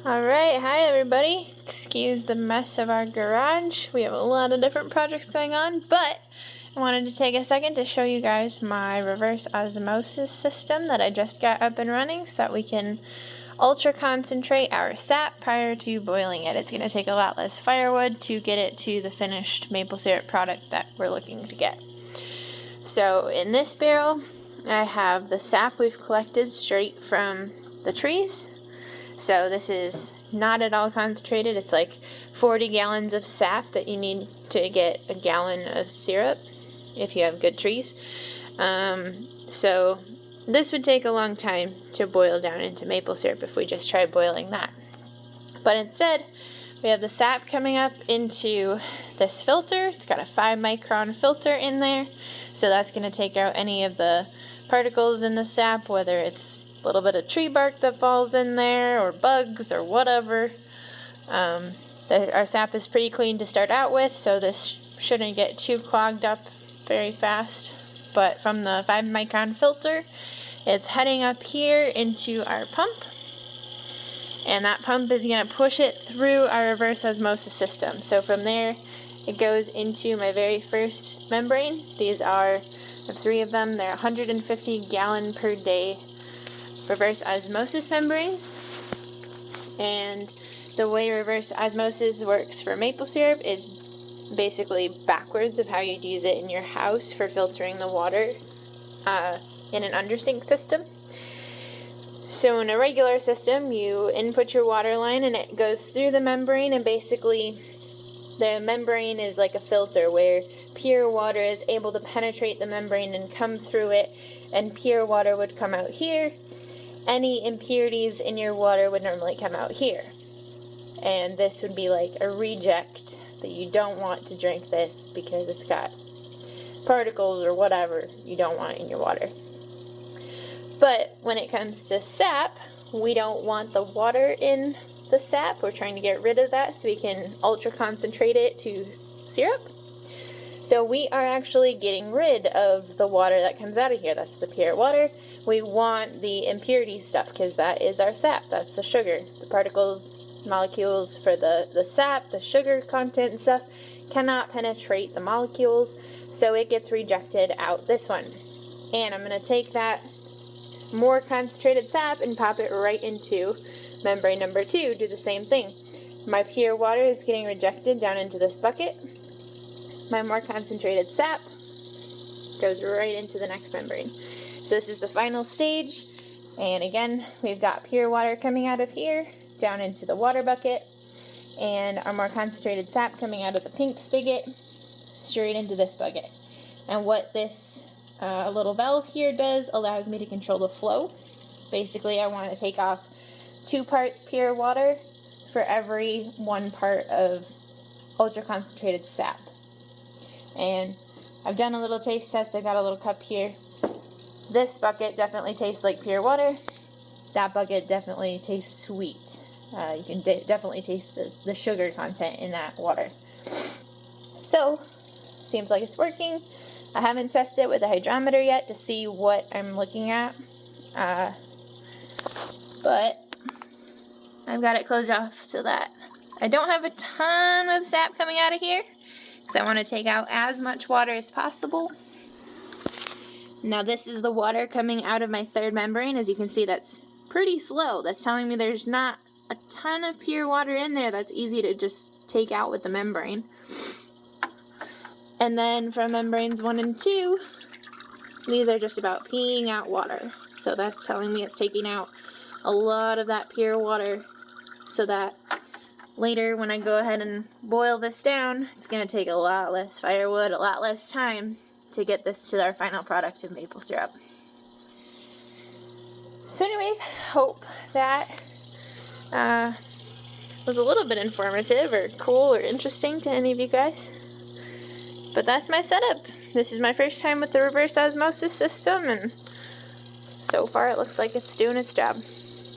Alright, hi everybody. Excuse the mess of our garage. We have a lot of different projects going on, but I wanted to take a second to show you guys my reverse osmosis system that I just got up and running so that we can ultra concentrate our sap prior to boiling it. It's going to take a lot less firewood to get it to the finished maple syrup product that we're looking to get. So in this barrel, I have the sap we've collected straight from the trees. So this is not at all concentrated. It's like 40 gallons of sap that you need to get a gallon of syrup if you have good trees. So this would take a long time to boil down into maple syrup if we just tried boiling that. But instead, we have the sap coming up into this filter. It's got a 5-micron filter in there. So that's going to take out any of the particles in the sap, whether it's a little bit of tree bark that falls in there, or bugs, or whatever. Our sap is pretty clean to start out with, so this shouldn't get too clogged up very fast. But from the 5-micron filter, it's heading up here into our pump, and that pump is going to push it through our reverse osmosis system. So from there, it goes into my very first membrane. These are the 3 of them. They're 150 gallon per day reverse osmosis membranes. And the way reverse osmosis works for maple syrup is basically backwards of how you'd use it in your house for filtering the water in an undersink system. So in a regular system, you input your water line and it goes through the membrane, and basically the membrane is like a filter where pure water is able to penetrate the membrane and come through it, and pure water would come out here. Any impurities in your water would normally come out here. And this would be like a reject that you don't want to drink this because it's got particles or whatever you don't want in your water. But when it comes to sap, we don't want the water in the sap. We're trying to get rid of that so we can ultra concentrate it to syrup. So we are actually getting rid of the water that comes out of here. That's the pure water. We want the impurity stuff because that is our sap. That's the sugar. The particles, molecules for the sap, the sugar content and stuff cannot penetrate the molecules, so it gets rejected out this one. And I'm going to take that more concentrated sap and pop it right into membrane number 2. Do the same thing. My pure water is getting rejected down into this bucket. My more concentrated sap goes right into the next membrane. So this is the final stage, and again, we've got pure water coming out of here, down into the water bucket, and our more concentrated sap coming out of the pink spigot, straight into this bucket. And what this little valve here does allows me to control the flow. Basically, I want to take off 2 parts pure water for every 1 part of ultra concentrated sap. And I've done a little taste test. I got a little cup here. This bucket definitely tastes like pure water. That bucket definitely tastes sweet. You can definitely taste the sugar content in that water. So, seems like it's working. I haven't tested it with a hydrometer yet to see what I'm looking at. But I've got it closed off so that I don't have a ton of sap coming out of here, because I want to take out as much water as possible. Now this is the water coming out of my 3rd membrane. As you can see, that's pretty slow. That's telling me there's not a ton of pure water in there that's easy to just take out with the membrane. And then from membranes 1 and 2, these are just about peeing out water. So that's telling me it's taking out a lot of that pure water, so that later when I go ahead and boil this down, it's going to take a lot less firewood, a lot less time to get this to our final product of maple syrup. So anyways, hope that was a little bit informative or cool or interesting to any of you guys. But that's my setup. This is my first time with the reverse osmosis system, and so far it looks like it's doing its job.